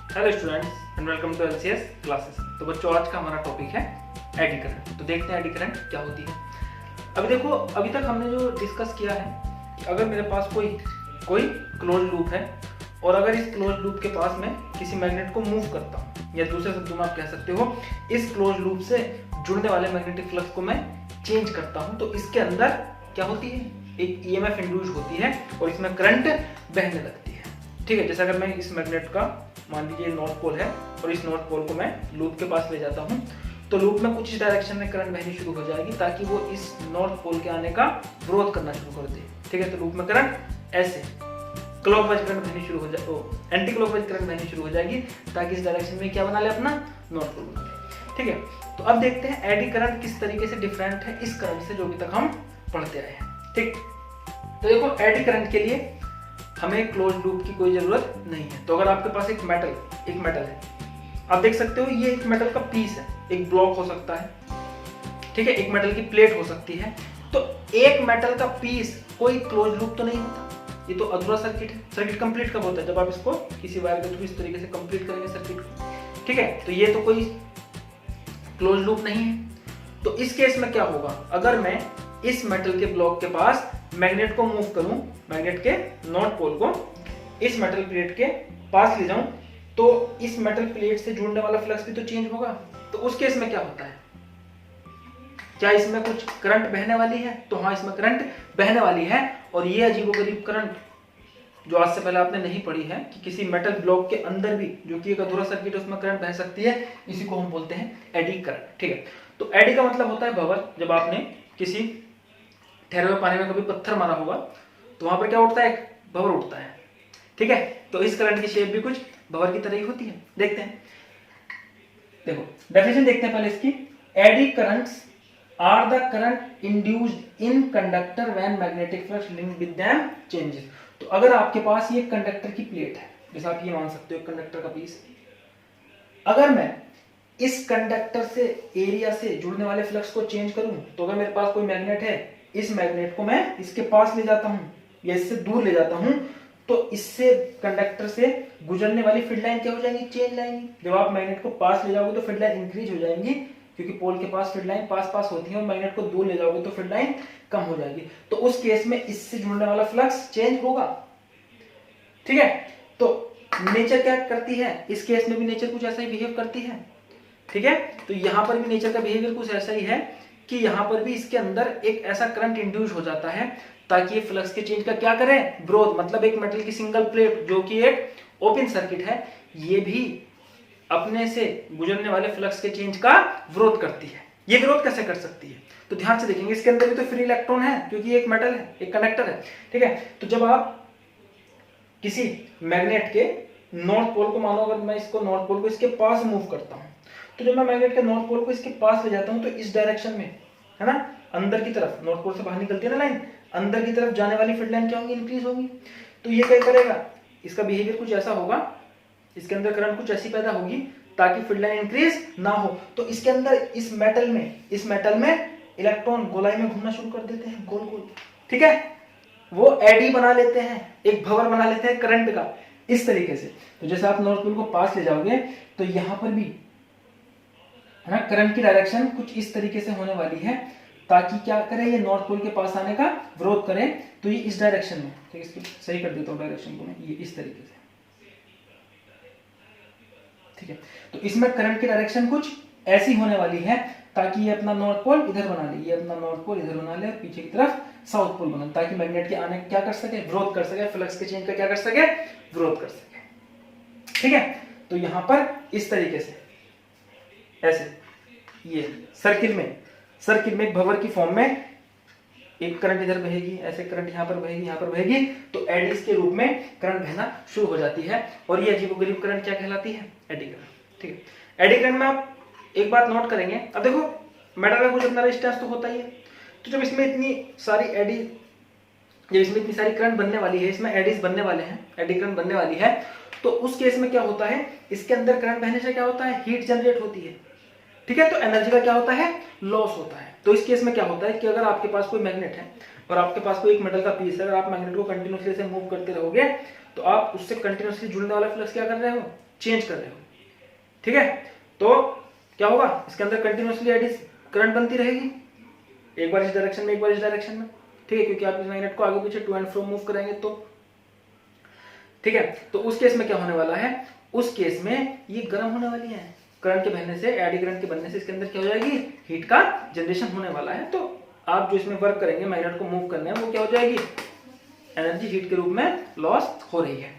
Hello students and welcome to LCS classes. तो बच्चों, आज का हमारा टॉपिक है एडी करंट। तो देखते हैं एडी करंट क्या होती है। अभी देखो, अभी तक हमने जो डिस्कस किया है कि अगर मेरे पास कोई क्लोज लूप है और अगर इस क्लोज लूप के पास मैं किसी मैग्नेट को मूव करता हूँ, या दूसरे शब्दों में आप कह सकते हो इस क्लोज लूप से जुड़ने वाले मैग्नेटिक फ्लक्स को मैं चेंज करता हूँ, तो इसके अंदर क्या होती है, एक ईएमएफ इंड्यूस होती है और इसमें करंट बहने लगती है। ठीक है, जैसे अगर मैं इस मैग्नेट का मान लीजिए नॉर्थ पोल है और इस नॉर्थ पोल को मैं लूप के पास ले जाता हूँ, तो लूप में कुछ इस डायरेक्शन में करंट बहनी शुरू हो जाएगी ताकि वो इस नॉर्थ पोल के आने का विरोध करना शुरू कर दे। ठीक है, तो लूप में करंट ऐसे क्लॉकवाइज करंट बहनी शुरू हो जाए, एंटी क्लॉकवाइज करंट बहनी शुरू हो जाएगी ताकि इस डायरेक्शन में क्या बना ले, अपना नॉर्थ पोल बना ले। ठीक है, तो अब देखते हैं एडी करंट किस तरीके से डिफरेंट है इस करंट से जो अभी तक हम पढ़ते आए हैं। ठीक, तो देखो एडी करंट के लिए हमें क्लोज लूप की कोई जरूरत नहीं है। तो अगर आपके पास एक मेटल है, आप देख सकते हो ये एक मेटल का पीस है, एक ब्लॉक हो सकता है, ठीक है, एक मेटल की प्लेट हो सकती है। तो एक मेटल का पीस कोई क्लोज लूप तो नहीं होता, ये तो अधूरा सर्किट है। सर्किट कंप्लीट कब होता है, जब आप इसको किसी वायर के थ्रू इस तरीके से कंप्लीट करेंगे सर्किट को। ठीक है, तो ये तो कोई क्लोज लूप नहीं है। तो इस केस में क्या होगा, अगर मैं इस मेटल के ब्लॉक के पास मैग्नेट को मूव करूं, मैग्नेट के नॉर्थ पोल को इस मेटल प्लेट के पास ले जाऊं, तो इस मेटल प्लेट से जुड़ने वाला फ्लक्स भी तो चेंज होगा। तो उस केस में क्या होता है, क्या इसमें कुछ करंट बहने वाली है? तो हाँ, इसमें करंट बहने वाली है। और ये अजीबोगरीब करंट जो आज से पहले आपने नहीं पढ़ी है कि किसी मेटल ब्लॉक के अंदर भी, जो कि एक अधूरा सर्किट है, उसमें करंट बह सकती है, इसी को हम बोलते हैं एडी करंट। ठीक है, तो एडी का मतलब होता है भंवर। जब आपने किसी ठहरे हुए पानी में कभी पत्थर मारा होगा तो वहां पर क्या उठता है, एक भंवर उठता है। ठीक है, तो इस करंट की शेप भी कुछ भंवर की तरह ही होती है। देखते हैं, देखो डेफिनेशन देखते हैं पहले इसकी। Eddy currents are the current induced in conductor when magnetic flux linked with them changes. तो अगर आपके पास ये कंडक्टर की प्लेट है, जैसा आप ये मान सकते हो कंडक्टर का पीस, अगर मैं इस कंडक्टर से एरिया से जुड़ने वाले फ्लक्स को चेंज करूं, तो अगर मेरे पास कोई मैग्नेट है, इस मैग्नेट को मैं इसके पास ले जाता हूं या इससे दूर ले जाता हूं, तो इससे कंडक्टर से गुजरने वाली फील्ड लाइन क्या हो जाएगी, चेंज लाइन। जब आप मैग्नेट को पास ले जाओगे तो फील्ड लाइन इंक्रीज हो जाएंगी, क्योंकि पोल के पास फील्ड लाइन पास पास होती है, और मैग्नेट को दूर ले जाओगे तो फील्ड लाइन कम हो जाएगी। तो उस केस में इससे जुड़ने वाला फ्लक्स चेंज होगा। ठीक है, तो नेचर क्या करती है, इस केस में भी नेचर कुछ ऐसा ही बिहेव करती है। ठीक है, तो यहां पर भी नेचर का बिहेवियर कुछ ऐसा ही है कि यहां पर भी इसके अंदर एक ऐसा करंट इंड्यूस हो जाता है ताकि ये फ्लक्स के चेंज का क्या करे, विरोध। मतलब एक मेटल की सिंगल प्लेट जो कि एक ओपन सर्किट है, ये भी अपने से गुजरने वाले फ्लक्स के चेंज का विरोध करती है। ये विरोध कैसे कर सकती है, तो ध्यान से देखेंगे, इसके अंदर भी तो फ्री इलेक्ट्रॉन है क्योंकि एक मेटल है, एक कंडक्टर है। ठीक है, तो जब आप किसी मैग्नेट के नॉर्थ पोल को, मानो अगर मैं इसको नॉर्थ पोल को इसके पास मूव करता हूं, तो जब मैं मैग्नेट के नॉर्थ पोल को इसके पास ले जाता हूं, तो इस डायरेक्शन में है ना, अंदर की तरफ, नॉर्थ पोल से बाहर निकलती है ना लाइन, अंदर की तरफ जाने वाली फील्ड लाइन क्या होंगी, इंक्रीज होगी। तो ये क्या करेगा, इसका बिहेवियर कुछ ऐसा होगा, इसके अंदर करंट कुछ ऐसी पैदा होगी ताकि फील्ड लाइन इंक्रीज ना हो। तो इसके अंदर इस मेटल में इलेक्ट्रॉन गोलाई में घूमना शुरू कर देते हैं, गोल गोल। ठीक है, वो एडी बना लेते हैं, एक भंवर बना लेते हैं करंट का, इस तरीके से। तो जैसे आप नॉर्थ पोल को पास ले जाओगे तो यहां पर भी है ना, करंट की डायरेक्शन कुछ इस तरीके से होने वाली है ताकि क्या करे, ये नॉर्थ पोल के पास आने का विरोध करे। तो ये इस डायरेक्शन में, ठीक है, इसको सही कर देता हूं डायरेक्शन को मैं, ये इस तरीके से। ठीक है, तो इसमें करंट की डायरेक्शन कुछ ऐसी होने वाली है ताकि ये अपना नॉर्थ पोल इधर बना ले, ये अपना नॉर्थ पोल इधर बना ले, पीछे की तरफ साउथ पोल बना, ताकि मैग्नेट के आने क्या कर सके, विरोध कर सके, फ्लक्स के चेंज का क्या कर सके, विरोध कर सके। ठीक है, तो यहां पर इस तरीके से ऐसे ये सर्किल में एक भंवर की फॉर्म में एक करंट इधर बहेगी, ऐसे करंट यहां पर बहेगी, यहां पर बहेगी, तो एडीज के रूप में करंट बहना शुरू हो जाती है। और ये अजीबोगरीब करंट क्या कहलाती है, एडी करंट। ठीक है, एडी करंट में आप एक बात नोट करेंगे, अब देखो मेटल का कुछ अपना रेजिस्टेंस तो होता ही है, तो जब इसमें इतनी सारी करंट बनने वाली है, इसमें एडीज बनने वाले हैं, एडी करंट बनने वाली है, तो उस केस में क्या होता है, इसके अंदर करंट बहने से क्या होता है, हीट जनरेट होती है। ठीक है, तो एनर्जी का क्या होता है, लॉस होता है। तो इस केस में क्या होता है कि अगर आपके पास कोई मैग्नेट है और आपके पास कोई एक मेटल का पीस है, अगर आप मैग्नेट को कंटिन्यूसली से मूव करते रहोगे तो आप उससे कंटिन्यूसली जुड़ने वाला फ्लक्स क्या कर रहे हो, चेंज कर रहे हो, ठीक है, तो क्या होगा, इसके अंदर कंटिन्यूअसली एडी करंट बनती रहेगी, एक बार इस डायरेक्शन में एक बार इस डायरेक्शन में, ठीक है, क्योंकि आप इस मैग्नेट को आगे पीछे टू एंड फ्रो मूव करेंगे तो, ठीक है। तो उस केस में क्या होने वाला है, उस केस में ये गर्म होने वाली है, करंट के बहने से, एडी करंट के बनने से इसके अंदर क्या हो जाएगी, हीट का जनरेशन होने वाला है। तो आप जो इसमें वर्क करेंगे, मैग्नेट को मूव करने में, वो क्या हो जाएगी, एनर्जी हीट के रूप में लॉस हो रही है,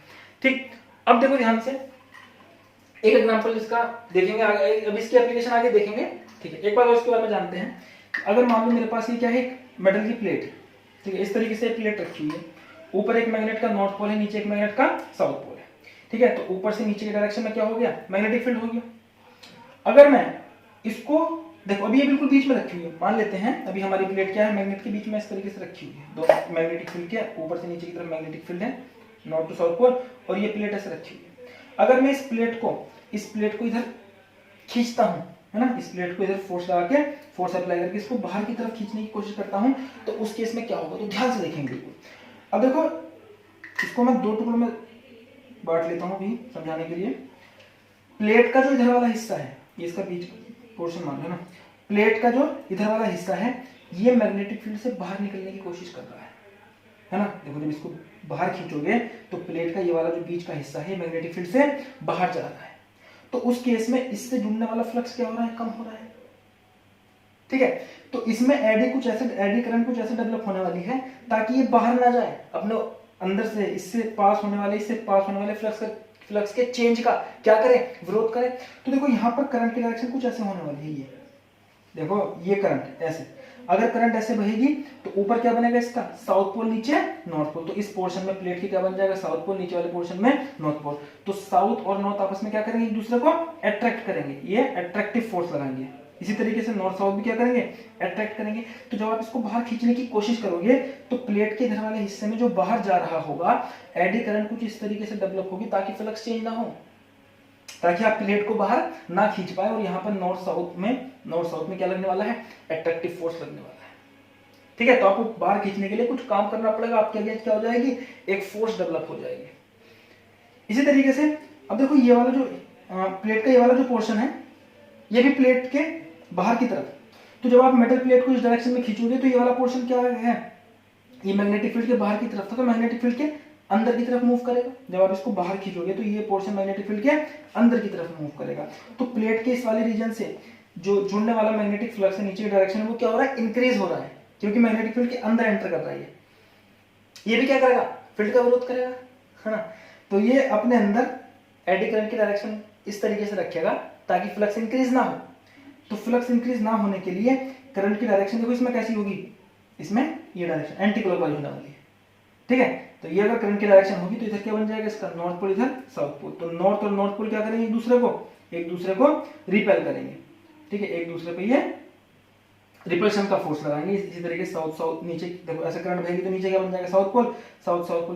ठीक। अब देखो ध्यान से एक एग्जांपल इसका देखेंगे आगे, अब इसकी एप्लीकेशन आगे देखेंगे, ठीक है। एक बार उसके बारे में जानते हैं, अगर मान लो मेरे पास ये क्या है, एक मेटल की प्लेट है, ठीक है, इस तरीके से प्लेट रखी हुई है, ऊपर एक मैग्नेट का नॉर्थ पोल है, नीचे एक मैग्नेट का साउथ पोल है, ठीक है। तो ऊपर से नीचे की डायरेक्शन में क्या हो गया, मैग्नेटिक फील्ड हो गया। अगर मैं इसको देखो, अभी ये बिल्कुल बीच में रखी हुई है, मान लेते हैं अभी हमारी प्लेट क्या है, मैग्नेट के बीच में इस तरीके से रखी हुई है, दो मैग्नेटिक फील्ड के ऊपर से नीचे की तरफ मैग्नेटिक फील्ड है, नॉर्थ टू साउथ पोल, और ये प्लेट ऐसे रखी हुई है। अगर मैं इस प्लेट को इधर खींचता हूं, है ना, इस प्लेट को इधर फोर्स लगा के, फोर्स अप्लाई करके इसको बाहर की तरफ खींचने की कोशिश करता हूं, तो उस केस में क्या होगा, तो ध्यान से देखेंगे बिल्कुल। अब देखो इसको मैं दो टुकड़ों में बांट लेता हूं अभी समझाने के लिए। प्लेट का जो इधर वाला हिस्सा है, ये इसका बीच पोर्शन मान लो ना, प्लेट का जो इधर वाला हिस्सा है, ये मैग्नेटिक फील्ड से बाहर निकलने की कोशिश कर रहा है ना। देखो जब इसको बाहर खींचोगे तो प्लेट का ये वाला जो बीच का हिस्सा है, मैग्नेटिक फील्ड से बाहर जा रहा है, तो उस केस में इससे जुड़ने वाला फ्लक्स क्या हो रहा है, कम हो रहा है, ठीक है। तो इसमें एडी करंट कुछ ऐसे डेवलप होने वाली है ताकि ये बाहर ना जाए, अपने अंदर से इससे पास होने वाले फ्लक्स के चेंज का क्या करे, विरोध करे। तो देखो यहाँ पर करंट की डायरेक्शन कुछ ऐसे होने वाली है, ये देखो ये करंट ऐसे, अगर करंट ऐसे बहेगी तो ऊपर क्या बनेगा इसका, साउथ पोल, नीचे नॉर्थ पोल। तो इस पोर्शन में प्लेट की क्या बन जाएगा, साउथ पोल, नीचे वाले पोर्शन में नॉर्थ पोल। तो साउथ और नॉर्थ आपस में क्या करेंगे, एक दूसरे को अट्रैक्ट करेंगे, ये अट्रैक्टिव फोर्स लगाएंगे। इसी तरीके से नॉर्थ साउथ भी क्या करेंगे, अट्रैक्ट करेंगे। तो जब आप इसको बाहर खींचने की कोशिश करोगे तो प्लेट के इधर वाले हिस्से में जो बाहर जा रहा होगा, एडी करंट कुछ इस तरीके से डेवलप होगी ताकि फ्लक्स चेंज ना हो, ताकि आप प्लेट को बाहर ना खींच पाए। और यहाँ पर नॉर्थ साउथ में क्या लगने वाला है, अट्रैक्टिव फोर्स लगने वाला है, ठीक है। तो आपको बाहर खींचने के लिए कुछ काम करना पड़ेगा, आपके अगेंस्ट क्या हो जाएगी, एक फोर्स डेवलप हो जाएगी। इसी तरीके से अब देखो ये वाला जो प्लेट का ये वाला जो पोर्शन है, ये भी प्लेट के बाहर की तरफ। तो जब आप मेटल प्लेट को इस डायरेक्शन में खींचोगे तो ये वाला पोर्शन क्या है, ये मैग्नेटिक फील्ड के बाहर की तरफ था, तो मैग्नेटिक फील्ड के अंदर की तरफ मूव करेगा। जब आप इसको बाहर खींचोगे तो ये पोर्शन मैग्नेटिक फील्ड के अंदर की तरफ मूव करेगा। तो प्लेट के इस वाले रीजन से जो जुड़ने वाला मैग्नेटिक फ्लक्स है नीचे की डायरेक्शन में, वो क्या हो रहा है, इंक्रीज हो रहा है, क्योंकि मैग्नेटिक फील्ड के अंदर एंटर कर रहा है। ये भी क्या करेगा, फील्ड का विरोध करेगा, है ना। तो ये अपने अंदर एडी करंट की डायरेक्शन इस तरीके से रखेगा ताकि फ्लक्स इंक्रीज ना हो। तो फ्लक्स इंक्रीज ना होने के लिए करंट की डायरेक्शन देखो इसमें कैसी होगी, इसमें ये डायरेक्शन एंटी क्लॉकवाइज होने वाली है, ठीक है। तो ये अगर करंट की डायरेक्शन होगी तो इधर क्या बन जाएगा, इसका नॉर्थ पोल, इधर साउथ पोल। तो नॉर्थ और नॉर्थ पोल क्या करेंगे, एक दूसरे को रिपेल करेंगे, ठीक है, एक दूसरे पे ये रिपल्शन का फोर्स लगाएंगे। इसी तरीके साउथ नीचे देखो ऐसे करंट बहेगी तो नीचे क्या बन जाएगा, साउथ पोल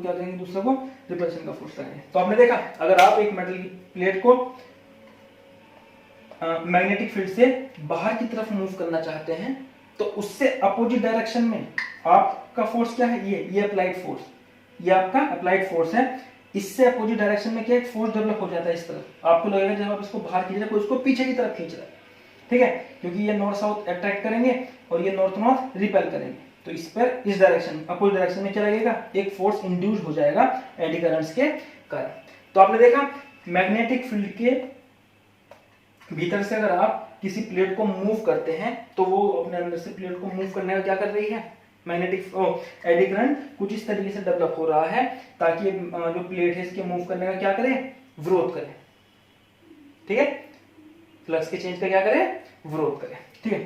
क्या करेंगे, दूसरे को रिपल्शन का फोर्स लगाएंगे। तो आपने देखा, अगर आप एक मेटल की प्लेट को मैग्नेटिक फील्ड से बाहर की तरफ मूव करना चाहते हैं तो उससे अपोजिट डायरेक्शन में आपका फोर्स क्या है, ये अप्लाइड फोर्स, ये आपका अप्लाइड फोर्स है। इससे अपोजिट डायरेक्शन में क्या एक फोर्स डेवलप हो जाता है इस तरफ। आपको लगेगा जब आप इसको बाहर खींच रहे हैं, उसको पीछे की तरफ खींच रहा है, ठीक है, क्योंकि ये नॉर्थ साउथ अट्रैक्ट करेंगे और ये नॉर्थ रिपेल करेंगे। तो इस पर इस डायरेक्शन अपोजिट डायरेक्शन में क्या लगेगा, एक फोर्स इंड्यूस हो जाएगा एडी करंट्स के कारण। तो आपने देखा मैग्नेटिक फील्ड के भीतर से अगर आप किसी प्लेट को मूव करते हैं तो वो अपने अंदर से प्लेट को मूव करने का क्या कर रही है, मैग्नेटिक एडी करंट कुछ इस तरीके से डेवलप हो रहा है ताकि जो प्लेट है इसके मूव करने का क्या करे, विरोध करे, ठीक है, फ्लक्स के चेंज का क्या करे, विरोध करे, ठीक है।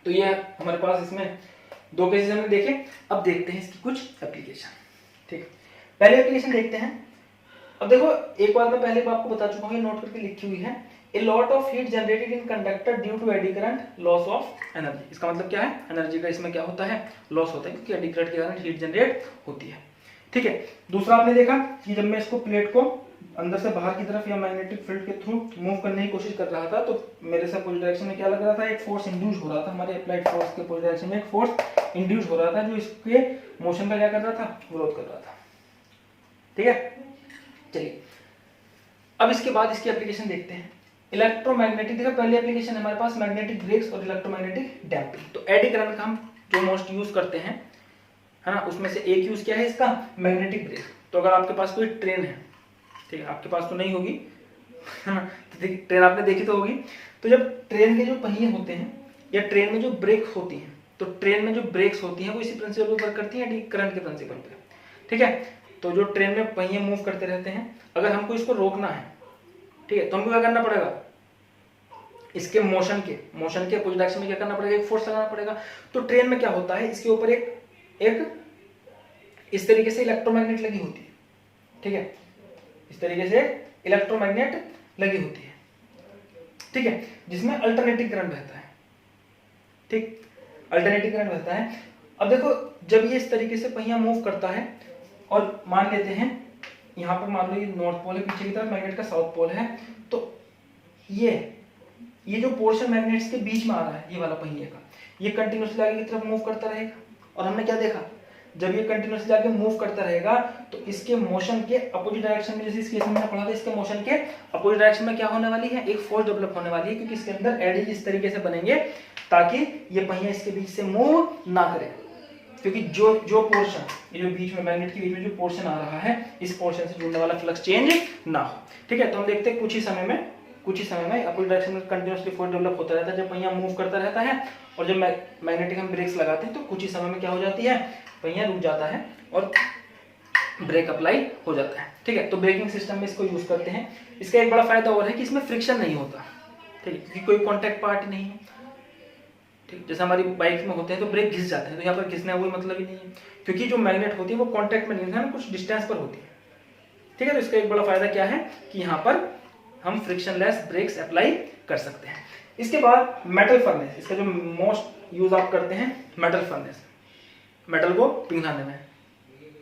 तो ये हमारे पास इसमें दो केसेस हमने देखे। अब देखते हैं इसकी कुछ एप्लीकेशन, ठीक। पहले एप्लीकेशन देखते हैं। अब देखो एक बात मैं पहले आपको बता चुका हूँ, नोट करके लिखी हुई है, A lot of heat generated in conductor due to eddy current, loss of energy। इसका मतलब क्या है, एनर्जी का इसमें क्या होता है, लॉस होता है, क्योंकि एडी करंट के कारण हीट जनरेट होती है, ठीक है। दूसरा आपने देखा कि जब मैं इसको प्लेट को अंदर से बाहर की तरफ या मैग्नेटिक फील्ड के थ्रू मूव करने की कोशिश कर रहा था तो मेरे से अपोजिट डायरेक्शन में क्या लग रहा था, एक फोर्स इंड्यूस हो रहा था, हमारे अप्लाइड फोर्स के अपोजिट डायरेक्शन में एक फोर्स इंड्यूस हो रहा था जो इसके मोशन का क्या कर रहा था, विरोध कर रहा था, ठीक है। चलिए अब इसके बाद इसकी एप्लीकेशन देखते हैं। इलेक्ट्रोमैग्नेटिक, देखो पहली एप्लीकेशन है हमारे पास मैग्नेटिक ब्रेक्स और इलेक्ट्रोमैग्नेटिक डैम्पिंग। तो एडी करंट का हम जो मोस्ट यूज करते हैं, है ना, उसमें से एक यूज क्या है इसका, मैग्नेटिक ब्रेक। तो अगर आपके पास कोई ट्रेन है, ठीक है, आपके पास तो नहीं होगी, है ना, तो ट्रेन आपने देखी तो होगी। तो जब ट्रेन के जो पहिए होते हैं या ट्रेन में जो ब्रेक होती हैं, तो ट्रेन में जो ब्रेक्स होती हैं वो इसी प्रिंसिपल पर वर्क करती हैं, एडी करंट के प्रिंसिपल पे, ठीक है। तो जो ट्रेन में पहिए मूव करते रहते हैं, अगर हमको इसको रोकना है, ठीक है, तो हमको क्या करना पड़ेगा, इसके मोशन के अपोजिट डायरेक्शन में क्या करना पड़ेगा, एक फोर्स लगाना पड़ेगा। तो ट्रेन में क्या होता है, इसके ऊपर एक इस तरीके से इलेक्ट्रोमैग्नेट लगी होती है, ठीक है, इस तरीके से इलेक्ट्रोमैग्नेट लगी होती है, ठीक है, जिसमें अल्टरनेटिंग करंट बहता है, ठीक, अल्टरनेटिंग करंट बहता है। अब देखो जब ये इस तरीके से पहिया मूव करता है और मान लेते हैं यहाँ पर मान लो ये नॉर्थ पोल है, पीछे की तरफ मैग्नेट का साउथ पोल है, तो ये जो पोर्शन मैग्नेट्स के बीच में आ रहा है, ये वाला पहिए का, ये कंटिन्यूसली आगे की तरफ मूव करता रहेगा। और हमने क्या देखा, जब ये कंटिन्यूसली आगे मूव करता रहेगा तो इसके मोशन के अपोजिट डायरेक्शन में, जैसे इस केस में हमने पढ़ा था, इसके मोशन के अपोजिट डायरेक्शन में क्या होने वाली है, एक फोर्स डेवलप होने वाली है, क्योंकि इसके अंदर एडीज इस तरीके से बनेंगे ताकि ये पहिया इसके बीच से मूव ना करे, क्योंकि जो पोर्शन, ये जो बीच में मैग्नेट के बीच में जो पोर्शन आ रहा है, इस पोर्शन से जुड़ने वाला फ्लक्स चेंज ना हो, ठीक है। तो हम देखते हैं कुछ ही समय में अपोजिट डायरेक्शन में कंटिन्यूसली फोर्स डेवलप होता रहता है जब पहिया मूव करता रहता है, और जब मैग्नेटिक हम ब्रेक्स लगाते हैं तो कुछ ही समय में क्या हो जाती है, पहिया रुक जाता है और ब्रेक अप्लाई हो जाता है, ठीक है। तो ब्रेकिंग सिस्टम में इसको यूज करते हैं। इसका एक बड़ा फायदा और है कि इसमें फ्रिक्शन नहीं होता, ठीक है, क्योंकि कोई कॉन्टैक्ट पार्ट नहीं है, ठीक, जैसे हमारी बाइक में होते हैं तो ब्रेक घिस जाते हैं, तो यहाँ पर घिसने का कोई मतलब ही नहीं है, क्योंकि जो मैग्नेट होती है वो कॉन्टैक्ट में नहीं है, कुछ डिस्टेंस पर होती है, ठीक है। तो इसका एक बड़ा फायदा क्या है कि यहाँ पर हम फ्रिक्शनलेस ब्रेक्स अप्लाई कर सकते हैं। इसके बाद मेटल फर्नेस, इसका जो मोस्ट यूज आप करते हैं, मेटल फर्नेस, मेटल को पिघलाने में,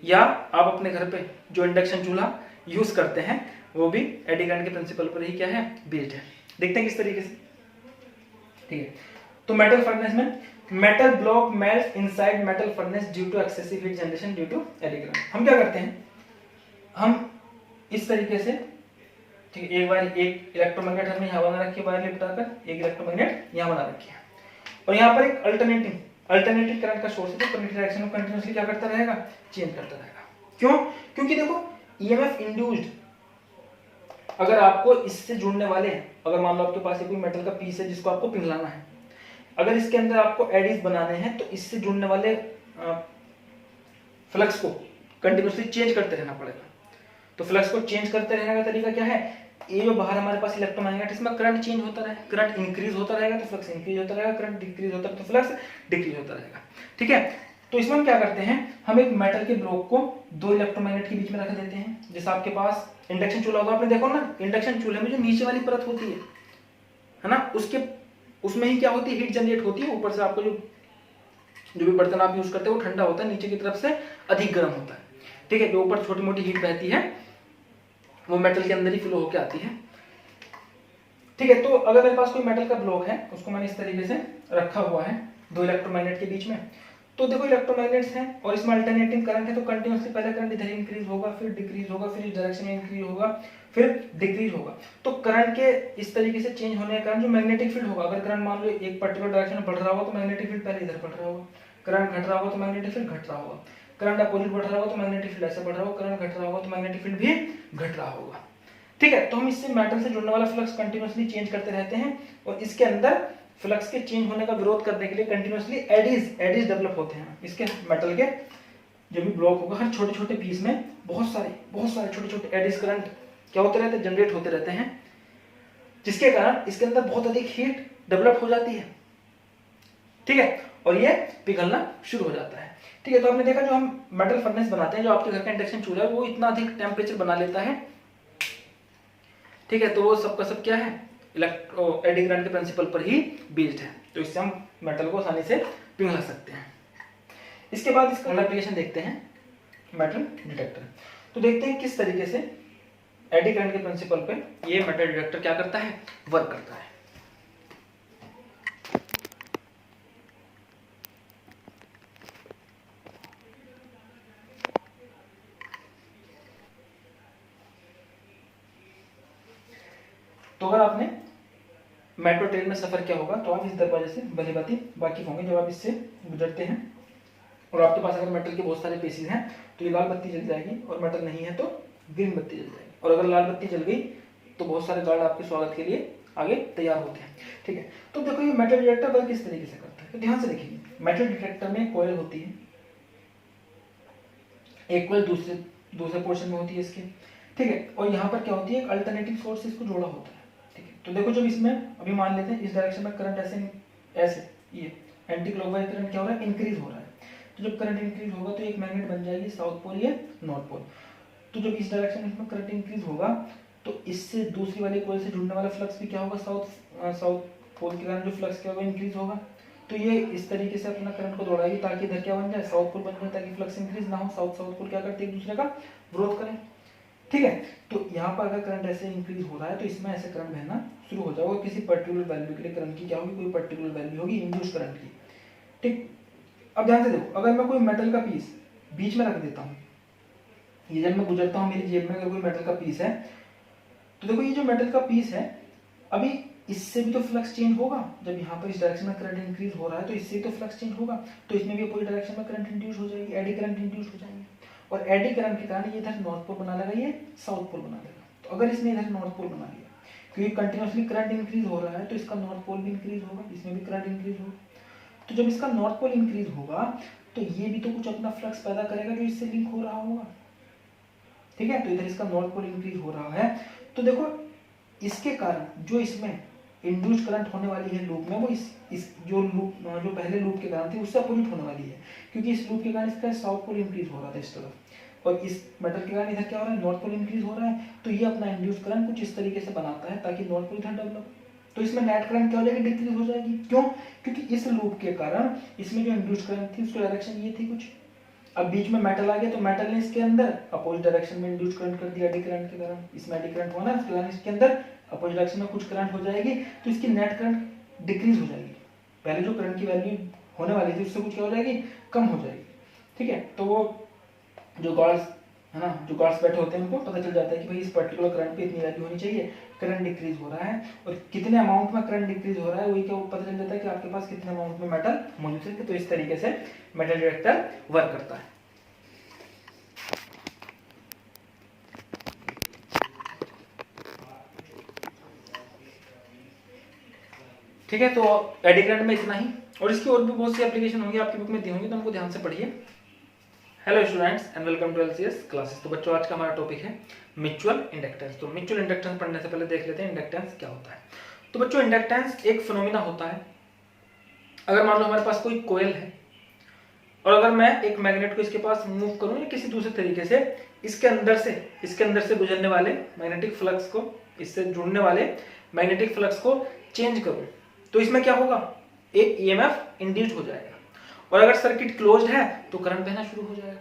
या आप अपने घर पे जो इंडक्शन चूल्हा यूज करते हैं वो भी एडी करंट के प्रिंसिपल पर ही क्या है, बेस्ड है। देखते हैं किस तरीके से, ठीक है। तो मेटल फर्नेस में metal block melt inside metal furnace due to excessive heat generation due to eddy current. हम क्या करते हैं, हम इस तरीके से, ठीक है, एक इलेक्ट्रोमैग्नेट हमने यहाँ बना रखी है, वायर लिफ्ट आकर एक इलेक्ट्रोमैग्नेट यहाँ बना रखी है, और यहाँ पर एक अल्टरनेटिंग करंट का सोर्स है जो परमिट डायरेक्शन में कंटिन्यूअसली क्या करता रहेगा, चेंज करता रहेगा। क्यों, क्योंकि देखो ईएमएफ इंड्यूस्ड, अगर आपको इससे जुड़ने वाले हैं, अगर मान लो आपके पास कोई मेटल का पीस है जिसको आपको पिघलाना है, अगर इसके अंदर आपको एडीज बनाने हैं तो इससे जुड़ने वाले फ्लक्स को कंटिन्यूअसली चेंज करते रहना पड़ेगा। तो फ्लक्स को चेंज करते रहने का तरीका क्या है, ये जो बाहर हमारे पास इलेक्ट्रोमैग्नेट, इसमें करंट चेंज होता रहे, करंट इंक्रीज होता रहेगा तो फ्लक्स इंक्रीज होता रहेगा, करंट डिक्रीज होता है तो फ्लक्स डिक्रीज होता रहेगा, ठीक है। तो इसमें हम क्या करते हैं, हम एक मेटल के ब्लॉक को दो इलेक्ट्रोमैग्नेट के बीच में रख देते हैं। जैसे आपके पास इंडक्शन चूल्हा होगा, आपने देखो ना, इंडक्शन चूल्हे में जो नीचे वाली परत होती है ना, उसमें ही क्या होती है, हीट जनरेट होती है। ऊपर से आपको जो भी बर्तन आप यूज करते हैं वो ठंडा होता है, नीचे की तरफ से अधिक गर्म होता है, ठीक है। जो ऊपर छोटी मोटी हीट बहती है वो मेटल के अंदर ही फ्लो होकर आती है, ठीक है। तो अगर मेरे पास कोई मेटल का ब्लॉक है, उसको मैंने इस तरीके से रखा हुआ है दो इलेक्ट्रोमैग्नेट के बीच में, तो देखो इलेक्ट्रोमैग्नेट्स हैं और इसमें अल्टरनेटिंग करंट है, तो कंटिन्यूअसली पहले करंट इधर इंक्रीज होगा, फिर डिक्रीज होगा, फिर इस डायरेक्शन में इंक्रीज होगा, फिर डिक्रीज होगा। तो करंट के इस तरीके से चेंज होने के कारण जो मैग्नेटिक फील्ड होगा, अगर करंट मान लो एक पर्टिकुलर डायरेक्शन में बढ़ रहा होगा तो मैग्नेटिक फील्ड पहले इधर बढ़ रहा होगा, करंट घट रहा होगा तो मैग्नेटिक फील्ड घट रहा होगा, करंट अपोजिट बढ़ रहा होगा तो मैग्नेटिक फील्ड ऐसे बढ़ रहा होगा, करंट घट रहा होगा तो मैग्नेटिक फील्ड भी घट रहा होगा, ठीक है। तो हम इससे मेटल से जुड़ने वाला फ्लक्स कंटिन्यूअसली चेंज करते रहते हैं, और इसके अंदर फ्लक्स के चेंज होने का विरोध करने के लिए कंटिन्यूअसली एडीज डेवलप होते हैं। इसके मेटल के जो भी ब्लॉक होगा, हर छोटे छोटे पीस में बहुत सारे छोटे छोटे एडीज करंट क्या होते रहते हैं, जनरेट होते रहते हैं, जिसके कारण इसके अंदर बहुत अधिक हीट डेवलप हो जाती है, ठीक है, और ये पिघलना शुरू हो जाता है, ठीक है। तो आपने देखा जो हम मेटल फर्नेस बनाते हैं, जो आपके घर का इंडक्शन चूल्हा है, वो इतना अधिक टेम्परेचर बना लेता है, ठीक है। तो वो सबका सब क्या है, एडी करंट के प्रिंसिपल पर ही बेस्ड है। तो इससे हम मेटल को आसानी से पिघला सकते हैं। इसके बाद इसका एप्लीकेशन देखते हैं, मेटल डिटेक्टर। तो देखते हैं किस तरीके से एडी करंट के प्रिंसिपल पे ये मेटल डिटेक्टर क्या करता है, वर्क करता है। तो अगर आपने मेट्रो ट्रेन में सफर किया होगा तो आप इस दरवाजे से भली भांति वाकिफ होंगे। जब आप इससे गुजरते हैं और आपके पास अगर मेटल के बहुत सारे पीसेज हैं तो ये लाल बत्ती जल जाएगी, और मेटल नहीं है तो ग्रीन बत्ती जल जाएगी। और अगर लाल बत्ती जल गई तो बहुत सारे गार्ड आपके स्वागत के लिए आगे तैयार होते हैं। ठीक है, तो देखो ये मेटल डिटेक्टर वर्क किस तरीके से करता है, तो ध्यान से देखिए। मेटल डिटेक्टर में कॉइल होती है, एक कॉइल दूसरे पोर्शन में होती है इसके। ठीक है, और यहाँ पर क्या होती है, एक अल्टरनेटिव सोर्स इसको जोड़ा होता है। ठीक है, तो देखो जब इसमें अभी मान लेते हैं इस डायरेक्शन में करंट ऐसे ये एंटी क्लॉकवाइज करंट क्या हो रहा है, इंक्रीज हो रहा है। तो जब करंट इंक्रीज होगा तो एक मैग्नेट बन जाएगी साउथ पोल या नॉर्थ पोल। तो जब इस डायरेक्शन में करंट इंक्रीज होगा तो इससे दूसरी वाली कॉइल से जुड़ने वाला फ्लक्स भी क्या होगा, साउथ पोल के कारण जो फ्लक्स क्या होगा, इंक्रीज होगा। तो ये इस तरीके से अपना करंट को दौड़ाएगी ताकि इधर क्या बन जाए, साउथ पोल बन जाए, ताकि फ्लक्स इंक्रीज ना हो। साउथ पोल क्या करते हैं, एक दूसरे का विरोध करें। ठीक है, तो यहाँ पर अगर करंट ऐसे इंक्रीज हो रहा है तो इसमें ऐसे करंट बहना शुरू हो जाएगा। किसी पर्टिकुलर वैल्यू के लिए करंट की क्या होगी, कोई पर्टिकुलर वैल्यू होगी इंड्यूस करंट की। ठीक, अब ध्यान से देखो, अगर मैं कोई मेटल का पीस बीच में रख देता हूँ, ये जब मैं गुजरता हूँ मेरी जेब में अगर कोई मेटल का पीस है, तो देखो ये जो मेटल का पीस है, अभी इससे भी तो फ्लक्स चेंज होगा। जब यहाँ पर इस डायरेक्शन में करंट इंक्रीज हो रहा है तो इससे तो फ्लक्स चेंज होगा, तो इसमें भी अपोजिट डायरेक्शन में करंट इंड्यूस हो जाएगी, एडी करंट इंड्यूस हो जाएंगे। और एडी करंट के कारण ये इधर नॉर्थ पोल बना लेगा, ये साउथ पोल बना लेगा। तो अगर इसने इधर नॉर्थ पोल बना लिया, क्योंकि कंटिन्यूसली करंट इंक्रीज हो रहा है, तो इसका नॉर्थ पोल भी इंक्रीज होगा, इसमें भी करंट इंक्रीज होगा। तो जब इसका नॉर्थ पोल इंक्रीज होगा तो ये भी तो कुछ अपना फ्लक्स पैदा करेगा जो इससे लिंक हो रहा होगा। ठीक है, तो इधर इसका नॉर्थ पोल इंक्रीज हो रहा है, तो देखो इसके कारण जो इसमें इंड्यूस करंट होने वाली है लूप में, वो इस जो पहले लूप के कारण थी उससे अपोजिट होने वाली है, क्योंकि इस लूप के कारण इसका साउथ पोल इंक्रीज हो रहा था इस तरफ, और इस मेटल के कारण इधर क्या हो रहा है, नॉर्थ पोल इंक्रीज हो रहा है। तो ये अपना इंड्यूस करंट कुछ इस तरीके से बनाता है ताकि नॉर्थ पोल इधर डेवलप। तो इसमें नेट करंट क्या हो जाएगी, डिक्रीज हो जाएगी। क्यों, क्योंकि इस लूप के कारण इसमें जो इंड्यूस करंट थी उसकी डायरेक्शन ये थी कुछ। अब बीच में मेटल आ गया तो मेटल ने इसके अंदर अपोजिट डायरेक्शन में इंड्यूस करंट कर दिया एडी करंट के कारण। इसमें एडी करंट होना उसके कारण इसके अंदर अपोजिट डायरेक्शन में कुछ करंट हो जाएगी, तो इसकी नेट करंट डिक्रीज हो जाएगी। पहले जो करंट की वैल्यू होने वाली थी उससे कुछ क्या हो जाएगी, कम हो जाएगी। ठीक है, तो वो जो गार्ड्स है ना, जो गार्ड्स बैठे होते हैं उनको पता चल जाता है कि भाई इस पर्टिकुलर करंट पे इतनी वैल्यू होनी चाहिए, करंट डिक्रीज हो रहा है, और कितने अमाउंट में करंट डिक्रीज हो रहा है वही क्या पता चल जाता है कि आपके पास कितने अमाउंट में मेटल मौजूद है। तो इस तरीके से मेटल डिटेक्टर वर्क करता है। ठीक है, तो एडी करंट में इतना ही, और इसकी और भी बहुत सी एप्लीकेशन होंगी आपकी बुक में दी होंगी, तो उनको ध्यान से पढ़िए। Hello students and welcome to LCS classes. तो बच्चों आज का हमारा टॉपिक है म्यूचुअल इंडक्टेंस। तो म्यूचुअल इंडक्टेंस पढ़ने से पहले देख लेते हैं इंडक्टेंस क्या होता है। तो बच्चों इंडक्टेंस एक फिनोमिना होता है। अगर मान लो हमारे पास कोई कोयल है और अगर मैं एक मैग्नेट को इसके पास मूव करूं या किसी दूसरे तरीके से इसके अंदर से गुजरने वाले मैग्नेटिक फ्लक्स को, इससे जुड़ने वाले मैग्नेटिक फ्लक्स को चेंज करूं, तो इसमें क्या होगा, एक ईएमएफ इंड्यूस हो जाएगा, और अगर सर्किट क्लोज्ड है तो करंट बहना शुरू हो जाएगा।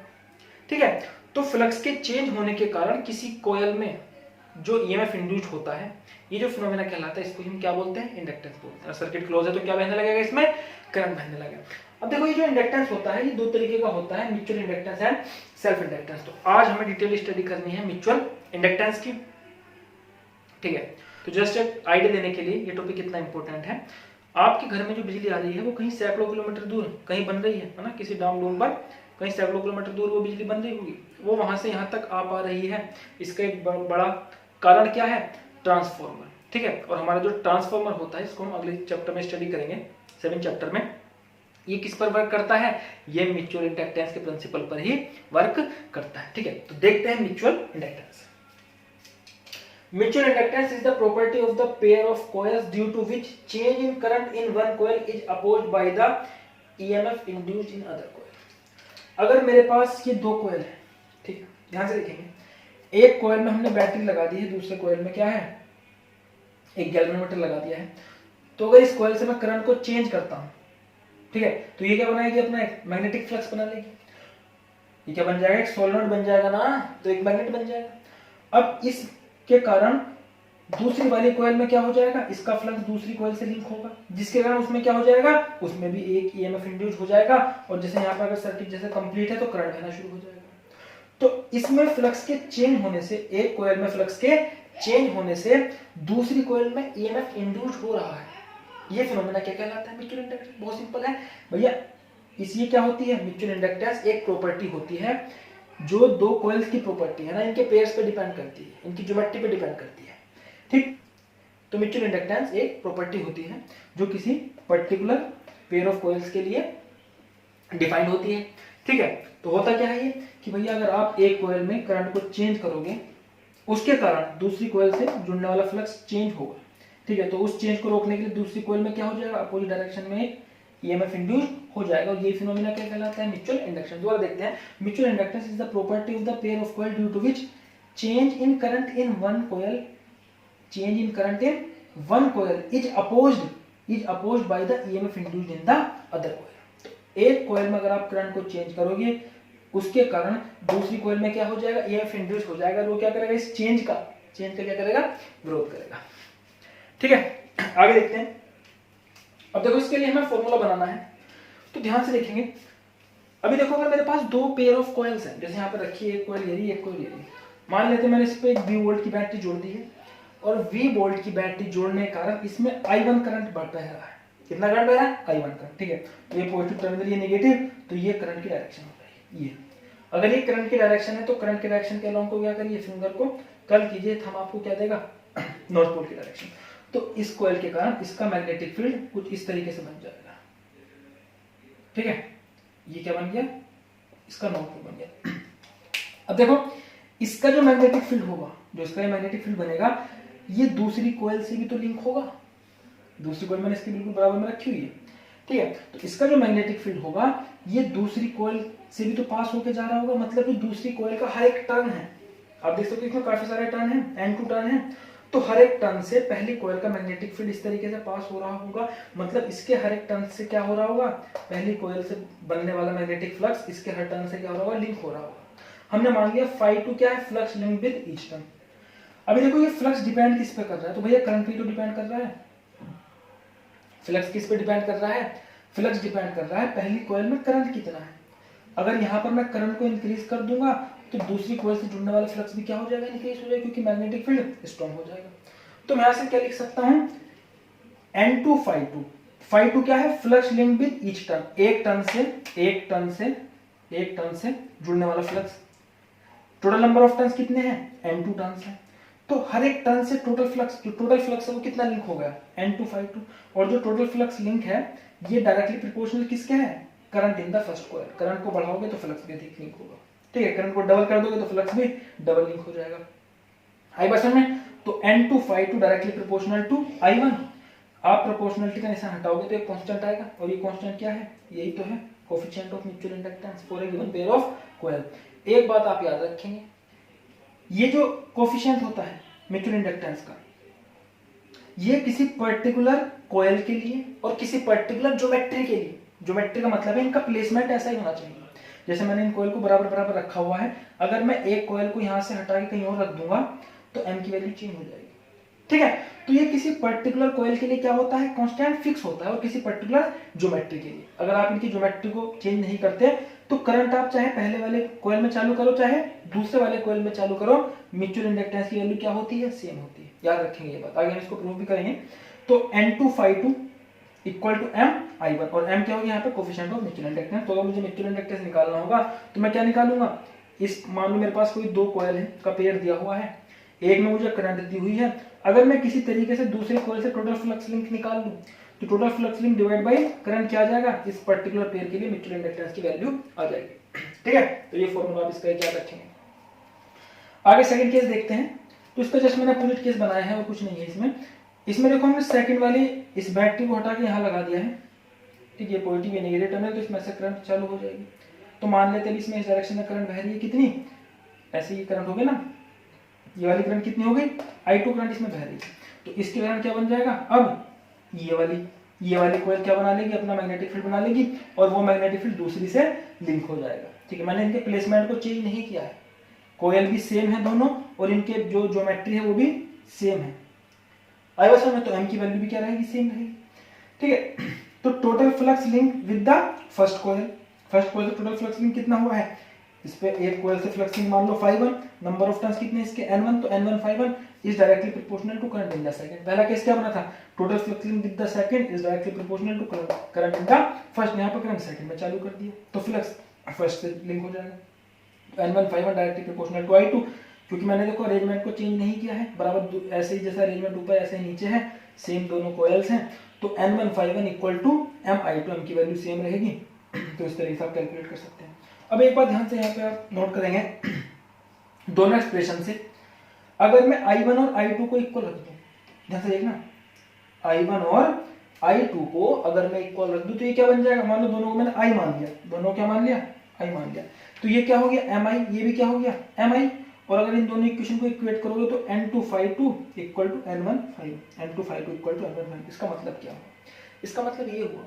ठीक है, तो फ्लक्स के चेंज होने के कारण किसी कॉइल में जो ईएमएफ इंड्यूस होता है, ये जो फिनोमेना कहलाता है, इसको हम क्या बोलते हैं, इंडक्टेंस बोलते हैं। सर्किट क्लोज है तो क्या बहने लगेगा, इसमें करंट बहने लगेगा। अब देखो ये जो इंडक्टेंस होता है ये दो तरीके का होता है, mutual inductance and self inductance. तो आज हमें डिटेल स्टडी करनी है म्यूचुअल इंडक्टेंस की। ठीक है, तो जस्ट एक आइडिया देने के लिए ये टॉपिक कितना इंपॉर्टेंट है। आपके घर में जो बिजली आ रही है वो कहीं सैकड़ों किलोमीटर दूर कहीं बन रही है ना, किसी डाम डूम पर कहीं सैकड़ों किलोमीटर दूर वो बिजली बन रही होगी, वो वहां से यहाँ तक आ पा रही है। इसका एक बड़ा कारण क्या है, ट्रांसफॉर्मर। ठीक है, और हमारा जो ट्रांसफॉर्मर होता है इसको हम अगले चैप्टर में स्टडी करेंगे, 7 चैप्टर में। ये किस पर वर्क करता है, ये म्यूचुअल इंडक्टेंस के प्रिंसिपल पर ही वर्क करता है। ठीक है, तो देखते हैं mutual inductance. Mutual inductance is the property of the pair of coils due to which change in current in one coil is opposed by the EMF induced in other coil. अगर मेरे पास ये दो कोयल है, ठीक है, ध्यान से देखेंगे। एक कोयल में हमने बैटरी लगा दी है, दूसरे कोयल में क्या है, एक गैल्वेनोमीटर लगा दिया है। तो अगर इस कोयल से मैं करंट को चेंज करता हूं, ठीक है, तो ये क्या बनाएगी, अपना एक मैग्नेटिक फ्लक्स बना लेगी। ये क्या बन जाएगा, एक सोलेनोइड बन जाएगा ना, तो एक मैग्नेट बन जाएगा। अब इस के कारण दूसरी वाली कॉइल में क्या हो जाएगा, इसका फ्लक्स दूसरी कॉइल से लिंक होगा, जिसके कारण उसमें क्या हो जाएगा, उसमें भी एक ईएमएफ इंड्यूस हो जाएगा, और जैसे यहाँ पर अगर सर्किट जैसे कंप्लीट है तो करंट बहना शुरू हो जाएगा। तो इसमें फ्लक्स के चेंज होने से, एक कॉइल में फ्लक्स के चेंज होने से दूसरी कॉइल में ईएमएफ इंड्यूस हो रहा है। ये फिनोमेना क्या कहलाता है? Mutual inductance. बहुत सिंपल है भैया। ये क्या होती है? म्यूचुअल इंडक्टेंस एक प्रॉपर्टी होती है जो दो कॉइल्स की प्रॉपर्टी है ना, इनके पेयर्स पे डिपेंड करती है, इनकी ज्योमेट्री पे डिपेंड करती है। ठीक, तो म्यूचुअल इंडक्टेंस एक प्रॉपर्टी होती है जो किसी पर्टिकुलर पेयर ऑफ कॉइल्स के लिए डिफाइंड होती है। ठीक है, तो होता क्या है ये कि भैया अगर आप एक कॉइल में करंट को चेंज करोगे, उसके कारण दूसरी कॉइल से जुड़ने वाला फ्लक्स चेंज होगा। ठीक है, तो उस चेंज को रोकने के लिए दूसरी कॉइल में क्या हो जाएगा? अपोजिट डायरेक्शन में ईएमएफ इंड्यूस हो जाएगा, और ये फिनोमेना क्या कहलाता है? Mutual induction. दोबारा देखते हैं। Mutual inductance is the property of the pair of coil due to which change in current in one coil is opposed by the EMF induced in the other coil। तो एक coil में अगर आप current को change करोगे, उसके कारण दूसरी कॉइल में क्या हो जाएगा? EMF इंड्यूस हो जाएगा। वो क्या करेगा? इस चेंज का क्या करेगा? विरोध करेगा। ठीक है, आगे देखते हैं। अब देखो, इसके लिए हमें फॉर्मूला बनाना है, तो ध्यान से देखेंगे। अभी देखो, अगर मेरे पास दो पेयर ऑफ कॉइल्स हैं, जैसे यहाँ पर रखी है, एक कॉइल ये रही, एक कॉइल ये रही। मान लेते हैं मैंने इस पे एक V वोल्ट की बैटरी जोड़ दी है, और V वोल्ट की बैटरी जोड़ने के कारण इसमें I1 करंट बढ़ रहा है। कितना करंट बह रहा है? I1 current. ठीक है, तो ये पॉजिटिव टर्मिनल, ये नेगेटिव, तो ये करंट की डायरेक्शन हो जाएगी। ये अगर ये करंट की डायरेक्शन है, तो करंट की डायरेक्शन के अलॉन्ग को क्या करिए? फिंगर को कर्ल कीजिए, थंब आपको क्या देगा? नॉर्थ पोल की डायरेक्शन। तो इस कॉइल के कारण इसका मैग्नेटिक फील्ड कुछ इस तरीके से बन जाएगा। ठीक है, ये क्या बन गया? इसका नॉर्थ पोल बन गया। अब देखो, इसका जो मैग्नेटिक फील्ड होगा, जो इसका मैग्नेटिक फील्ड बनेगा, ये दूसरी कॉइल से भी तो लिंक होगा। दूसरी कॉइल मैंने इसके बिल्कुल बराबर में रखी हुई है। ठीक है, तो इसका जो मैग्नेटिक फील्ड होगा, ये दूसरी कॉइल से भी तो पास होके जा रहा होगा। मतलब कि दूसरी कॉइल का हर एक टर्न है, आप देख सकते हो इसमें काफी सारे टर्न है, N2 टर्न है, तो हर एक टर्न से पहली कॉइल का मैग्नेटिक फील्ड इस तरीके से पास हो रहा होगा। मतलब इसके हर एक टर्न से क्या हो रहा होगा? पहली कॉइल से बनने वाला मैग्नेटिक फ्लक्स इसके हर टर्न से क्या हो रहा होगा? लिंक हो रहा होगा। हमने मान लिया φ2 क्या है? Flux link with each turn. अभी देखो, ये फ्लक्स डिपेंड किस पे कर रहा है? तो भैया करंट पे तो डिपेंड कर रहा है। फ्लक्स किस पे डिपेंड कर रहा है? फ्लक्स डिपेंड कर रहा है पहली कॉइल में करंट कितना है। अगर यहाँ पर मैं करंट को इंक्रीज कर दूंगा, तो दूसरी कॉइल से जुड़ने वाला फ्लक्स भी क्या हो जाएगा? इंक्रीज हो जाएगा, क्योंकि मैग्नेटिक फील्ड स्ट्रॉन्ग हो जाएगा। तो मैं यहां से क्या लिख सकता हूं? N2 φ2। φ2 क्या है? Flux link with each turn, एक टर्न से जुड़ने वाला flux. Total number of turns कितने हैं? N2 टर्न्स है। तो हर एक टर्न से टोटल फ्लक्स है वो कितना लिंक हो गया? N2 φ2। और जो टोटल फ्लक्स लिंक है, ये डायरेक्टली प्रोपोर्शनल किसके है? Current in the first coil. Current को बढ़ाओगे तो फ्लक्स भी अधिक लिंक होगा। ठीक है, करंट को डबल कर दोगे तो फ्लक्स भी डबल लिंक हो जाएगा। आई बस में, तो N2 φ2 directly proportional to I1। आप प्रोपोर्शनलिटी का निशान हटाओगे तो एक कांस्टेंट आएगा, और ये कांस्टेंट क्या है? यही तो है coefficient of mutual inductance for a given pair of coil. एक बात आप याद रखेंगे, ये जो कोएफिशिएंट होता है म्यूचुअल इंडक्टेंस का, ये किसी पर्टिकुलर कॉइल के लिए और किसी पर्टिकुलर ज्योमेट्री के लिए, ज्योमेट्री का मतलब है इनका प्लेसमेंट ऐसा ही होना चाहिए। जैसे मैंने इन कॉइल को बराबर बराबर रखा हुआ है, अगर मैं एक कॉइल को यहां से हटा के कहीं और रख दूंगा तो m की वैल्यू चेंज हो जाएगी। ठीक है, तो ये किसी पर्टिकुलर कॉइल के लिए क्या होता है? कांस्टेंट फिक्स होता है, और किसी पर्टिकुलर ज्योमेट्री के लिए अगर आप इनकी ज्योमेट्री को चेंज नहीं करते, तो करंट आप चाहे पहले वाले कॉइल में चालू करो चाहे दूसरे वाले कॉइल में चालू करो, म्यूचुअल इंडक्टेंस की वैल्यू क्या होती है? सेम होती है। याद रखेंगे ये बात, आगे हम इसको प्रूव भी करेंगे। तो N2 φ2 equal to M I1, और M क्या होगी यहाँ पे? Coefficient of mutual inductance. तो अगर मुझे म्यूचुअल इंडक्टेंस निकालना होगा तो मैं क्या निकालूंगा? इस मान लो मेरे पास कोई दो कॉइल है का पेयर दिया हुआ है, एक में मुझे करंट दी हुई है। अगर मैं किसी तरीके से दूसरे कॉइल से टोटल फ्लक्स लिंक निकाल लूं, तो total flux link divide by current क्या आ जाएगा? इस पर्टिकुलर पेयर के लिए म्यूचुअल इंडक्टेंस की वैल्यू आ जाएगी। ठीक है, तो ये फॉर्मूला आप इसका याद रखेंगे। आगे सेकंड केस देखते हैं। तो इसका जस्ट मैंने अपोजिट केस बनाया है और कुछ नहीं है इसमें। इसमें देखो, हमने सेकंड वाली इस बैटरी को हटा के यहाँ लगा दिया है। ठीक है, पॉजिटिव या नेगेटिव टर्मिनल, तो इसमें से करंट चालू हो जाएगी। तो मान लेते हैं इसमें इस डायरेक्शन में करंट बह रही है, कितनी? ऐसे ही करंट हो गई ना, ये वाली करंट कितनी हो गई? I2 करंट इसमें बह रही है। तो इसके कारण क्या बन जाएगा? अब ये वाली कॉइल क्या बना लेगी? अपना मैग्नेटिक फील्ड बना लेगी, और वो मैग्नेटिक फील्ड दूसरी से लिंक हो जाएगा। ठीक है, मैंने इनके प्लेसमेंट को चेंज नहीं किया है, कॉइल भी सेम है दोनों, और इनके जो ज्योमेट्री है वो भी सेम है। आया समझ में? तो M की वैल्यू भी क्या रहेगी? सेम रहेगी। ठीक है, तो total flux link with the first coil से टोटल फ्लक्स लिंक कितना हुआ है? इस पे एक कॉइल से फ्लक्स लिंक मान लो ∅1, नंबर ऑफ टर्न्स कितने इसके n1, तो n1 ∅1 is directly proportional to current in the second. पहला केस क्या बना था, total flux link in the second is directly proportional to current in the first, यहां पर करंट सेकंड में चालू कर दिया तो फ्लक्स फर्स्ट से लिंक हो जाएगा। n1 ∅1 directly proportional to I2, क्योंकि मैंने देखो अरेंजमेंट को चेंज नहीं किया है, बराबर ऐसे ही जैसा अरेंजमेंट ऊपर ऐसे ही नीचे है, सेम दोनों कॉइल्स हैं, तो n1 ∅1 equal to mi2, m की वैल्यू सेम रहेगी, तो इस तरीके से आप कैलकुलेट कर सकते हैं। अब एक बात ध्यान से यहाँ पे आप नोट करेंगे, दोनों एक्सप्रेशन से अगर मैं I1 और I2 को इक्वल रख दूं, ध्यान से देखना, I1 और I2 को अगर मैं इक्वल रख दूं तो ये क्या बन जाएगा, मान लो दोनों को मैंने I मान लिया, दोनों क्या मान लिया, I मान लिया, तो ये क्या हो गया mi, ये भी क्या हो गया mi, और अगर इन दोनों इक्वेशन को इक्वेट करोगे तो n2 ∅2 equal to n1 ∅1, n2 ∅2 equal to n1 ∅2। इसका मतलब क्या हुआ, इसका मतलब ये हुआ,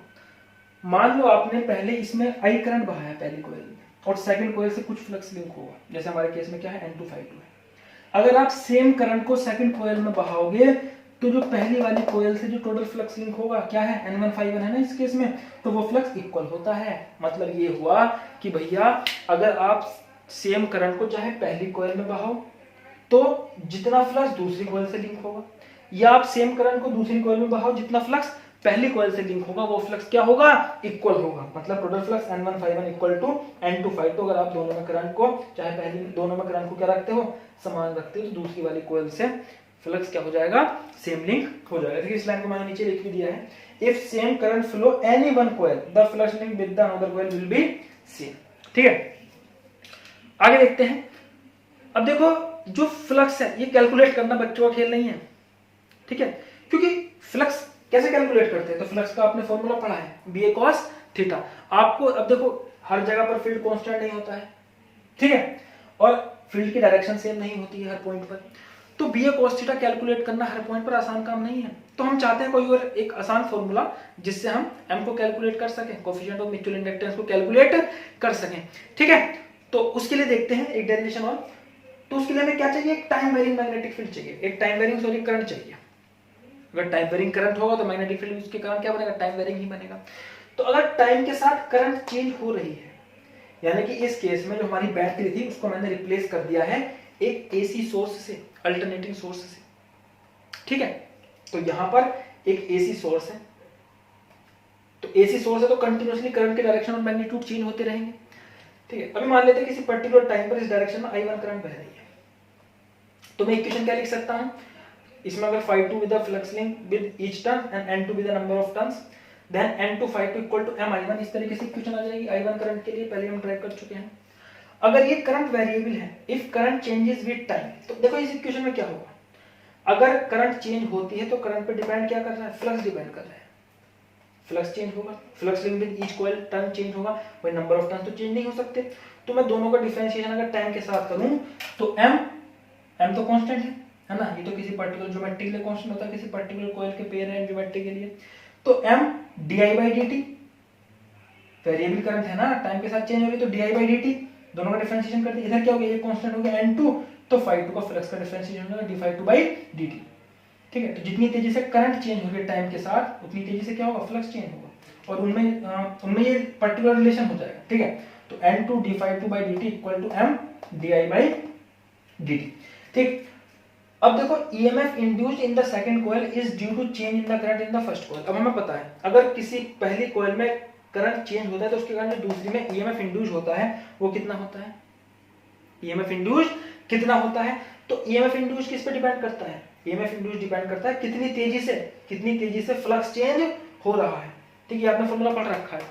मान लो आपने पहले इसमें I करंट बहाया पहली कॉइल में और सेकंड कॉइल से कुछ फ्लक्स लिंक होगा, जैसे हमारे केस में क्या है n2 ∅2 है। अगर आप सेम करंट को सेकंड कॉइल में बहाओगे तो जो पहली वाली कॉइल से जो टोटल फ्लक्स लिंक होगा क्या है n1 ∅1 है ना इस केस में, तो वो फ्लक्स इक्वल होता है। मतलब ये हुआ कि भैया अगर आप सेम करंट को चाहे पहली कॉइल में बहाओ तो जितना फ्लक्स दूसरी कॉइल से लिंक होगा, या आप सेम करंट को दूसरी कॉइल में बहाओ जितना फ्लक्स पहली कॉइल से लिंक होगा वो फ्लक्स क्या होगा, इक्वल होगा। मतलब total flux n1 ∅1 equal to n2 ∅2। अगर आप दोनों में करंट को चाहे पहली दोनों में करंट को क्या रखते हो, समान रखते हो, तो दूसरी वाली कॉइल से फ्लक्स क्या हो जाएगा, सेम लिंक हो जाएगा। देखिए इस लाइन को मैंने नीचे लिख भी दिया है, if same current flow any one coil the flux link with the another coil will be same. ठीक है, आगे देखते हैं। अब देखो जो फ्लक्स है ये कैलकुलेट करना बच्चों का खेल नहीं है, ठीक है, क्योंकि फ्लक्स कैसे कैलकुलेट करते हैं, तो फ्लक्स का आपने फॉर्मूला पढ़ा है BA cos थीटा। आपको अब देखो हर जगह पर फील्ड कांस्टेंट नहीं होता है, ठीक है, और फील्ड की डायरेक्शन सेम नहीं होती है हर पॉइंट पर, तो BA cos थीटा कैलकुलेट करना हर पॉइंट पर आसान काम नहीं है। तो हम चाहते हैं कोई और एक आसान फॉर्मूला जिससे हम m को कैलकुलेट कर सकें, कोएफिशिएंट ऑफ म्यूचुअल इंडक्टेंस को कैलकुलेट कर सकें। ठीक है, तो उसके लिए देखते हैं एक डेरिवेशन और। तो उसके लिए हमें क्या चाहिए, एक टाइम वेरिंग मैग्नेटिक फील्ड चाहिए, एक टाइम वेरिंग करंट चाहिए। अगर टाइम वेरिंग करंट होगा तो मैग्नेटिक फील्ड उसके कारण क्या बनेगा, टाइम वेरिंग ही बनेगा। तो अगर टाइम के साथ करंट चेंज हो रही है, यानी कि इस केस में जो हमारी बैटरी थी उसको मैंने रिप्लेस कर दिया है एक एसी सोर्स से, अल्टरनेटिंग सोर्स से, ठीक है। तो यहां पर एक एसी सोर्स है, तो एसी सोर्स है तो कंटिन्यूअसली करंट के डायरेक्शन और मैग्नीट्यूड चेंज होते रहेंगे, ठीक है। अभी मान लेते हैं किसी पर्टिकुलर टाइम पर इस डायरेक्शन में I1 करंट बह रही है, तो मैं इक्वेशन क्या लिख सकता हूं, इसमें अगर ∅2 with the flux link with each turn and n2 with the number of turns, then n2 ∅2 equal to mi1, इस तरीके से इक्वेशन आ जाएगी I1 करंट के लिए, पहले हम ड्राइव कर चुके हैं। अगर ये करंट वेरिएबल है, if current changes with time, तो देखो इस इक्वेशन में क्या होगा, अगर करंट चेंज होती है तो करंट पे डिपेंड क्या कर रहा है, फ्लक्स डिपेंड कर रहा है, फ्लक्स चेंज होगा, flux link with each coil turn change होगा, वही नंबर ऑफ टर्न तो चेंज नहीं हो सकते। तो मैं दोनों का डिफरेंशिएशन अगर टाइम के साथ करूं तो m तो कांस्टेंट है ना, ये तो किसी पर्टिकुलर ज्योमेट्री के लिए कांस्टेंट होता है, किसी पर्टिकुलर कॉइल के पेयर है ज्योमेट्री के लिए, तो m di/dt वेरिएबल करंट है ना, टाइम के साथ चेंज हो रही तो di/dt, दोनों का डिफरेंशिएशन कर दिया, इधर क्या हो गया, ये कांस्टेंट हो गया n2, तो ∅2 का फ्लक्स का डिफरेंशिएशन होगा d∅2/dt, ठीक है। तो जितनी तेजी से करंट चेंज होगी टाइम के साथ उतनी तेजी से क्या होगा, फ्लक्स चेंज होगा, और उनमें ये पर्टिकुलर रिलेशन हो जाएगा, ठीक है। तो n2 d∅2/dt equal to m di/dt, ठीक। अब देखो EMF induced in the second coil is due to change in the current in the first coil. अब हमें पता है अगर किसी पहली कॉइल में करंट चेंज होता है तो उसके कारण जो दूसरी में EMF इंड्यूस होता है वो कितना होता है, EMF इंड्यूस कितना होता है, तो EMF इंड्यूस किस पे डिपेंड करता है, EMF इंड्यूस डिपेंड करता है कितनी तेजी से फ्लक्स चेंज हो रहा है, ठीक है। आपने फॉर्मूला पढ़ रखा है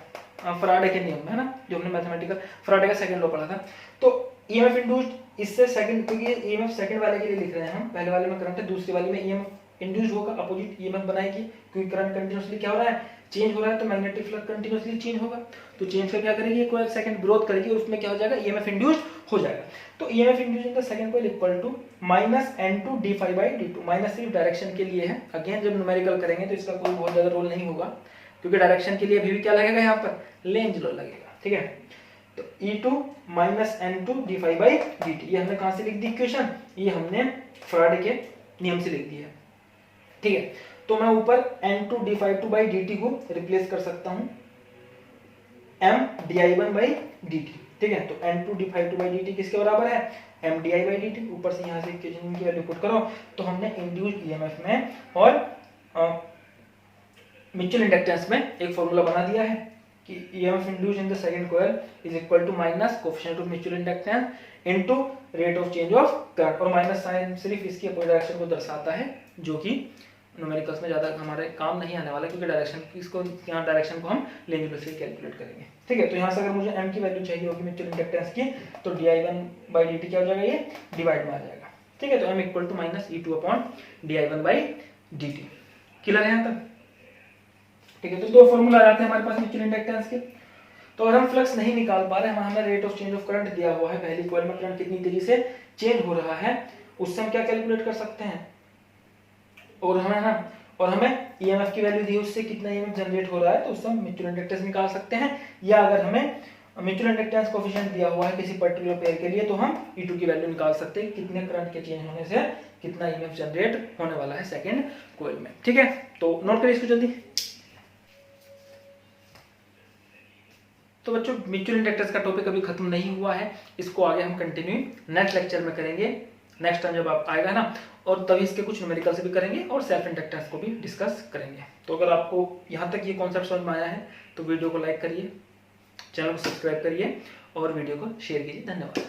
फराडे के नियम में, है ना, जो हमने मैथमेटिकल फराडे का सेकंड लॉ पढ़ा था। तो EMF इंड्यूस्ड इससे सेकंड, क्योंकि EMF सेकंड वाले के लिए लिख रहे हैं हम, पहले वाले में करंट है, दूसरी वाली में EMF इंड्यूस होगा, अपोजिट EMF बनाएगी, क्योंकि करंट कंटीन्यूअसली क्या हो रहा है, चेंज हो रहा है, तो मैग्नेटिक फ्लक्स कंटीन्यूअसली चेंज होगा, तो चेंज का क्या करेगी, कॉइल सेकंड ग्रोथ करेगी और उसमें क्या हो जाएगा, EMF इंड्यूस हो जाएगा। तो EMF induce in the second coil equal to -n2 d∅/dt, minus सिर्फ डायरेक्शन के लिए है, अगेन जब न्यूमेरिकल करेंगे तो इसका कोई बहुत ज्यादा रोल नहीं होगा, क्योंकि डायरेक्शन के लिए अभी भी क्या लगेगा, यहाँ पर लेंज लॉ लगेगा, ठीक है। तो E2 -n2 d∅/dt, ये हमने कहां से लिख दी इक्वेशन, ये हमने फराडे के नियम से लिख दिया, ठीक है। तो मैं ऊपर n2 d∅2/dt को रिप्लेस कर सकता हूं m di1/dt, ठीक है। तो N2 d∅2/dt किसके बराबर है, mdi/dt। ऊपर से यहाँ से इक्वेशन की वैल्यू पुट करो तो हमने इंड्यूस्ड ईएमएफ में और म्यूचुअल इंडक्टेंस में एक फॉर्मूला बना दिया है कि EMF induced in the second coil is equal to minus coefficient of mutual inductance into rate of change of current, और माइनस साइन सिर्फ इसकी अपोजिट डायरेक्शन को दर्शाता है, जो कि न्यूमेरिकल्स में ज्यादा हमारे काम नहीं आने वाला, क्योंकि डायरेक्शन इसको यहाँ डायरेक्शन को हम लेंजुलर से कैलकुलेट करेंगे। ठीक है, तो यहाँ से अगर मुझे m की वैल्यू चाहिए होगी म्यूचुअल इंडक्टेंस की, तो di1/dt क्या हो जाएगा, ये डिवाइड में आ जाएगा। ठीक है, तो m equal to minus E2/di1/dt। Clear है यहाँ तक? ठीक है, तो दो फॉर्मूला आ जाते हैं हमारे पास म्यूचुअल इंडक्टेंस के। तो अगर हम फ्लक्स नहीं निकाल पा रहे हैं, हमें rate of change of current दिया हुआ है, पहली कॉइल में करंट कितनी तेजी से चेंज हो रहा है, उससे हम क्या कैलकुलेट कर सकते हैं, और हमें ईएमएफ की वैल्यू दी है, उससे कितना ईएमएफ जनरेट हो रहा है, तो उससे हम म्यूचुअल इंडक्टेंस निकाल सकते हैं। या अगर हमें म्यूचुअल इंडक्टेंस कोएफिशिएंट दिया हुआ है किसी पर्टिकुलर पेयर के लिए, तो हम E2 की वैल्यू निकाल सकते हैं, कितने करंट के चेंज होने से कितना ईएमएफ जनरेट होने वाला है सेकंड कॉइल में। ठीक है, तो नोट करिए इसको जल्दी। तो बच्चों, म्यूचुअल इंडक्टेंस का टॉपिक अभी खत्म नहीं हुआ है, इसको आगे हम कंटिन्यू नेक्स्ट लेक्चर में करेंगे, नेक्स्ट टाइम जब आप आएगा ना, और तभी इसके कुछ न्यूमेरिकल से भी करेंगे और सेल्फ इंडक्टेंस को भी डिस्कस करेंगे। तो अगर आपको यहाँ तक ये कॉन्सेप्ट समझ में आया है तो वीडियो को लाइक करिए, चैनल को सब्सक्राइब करिए और वीडियो को शेयर कीजिए। धन्यवाद।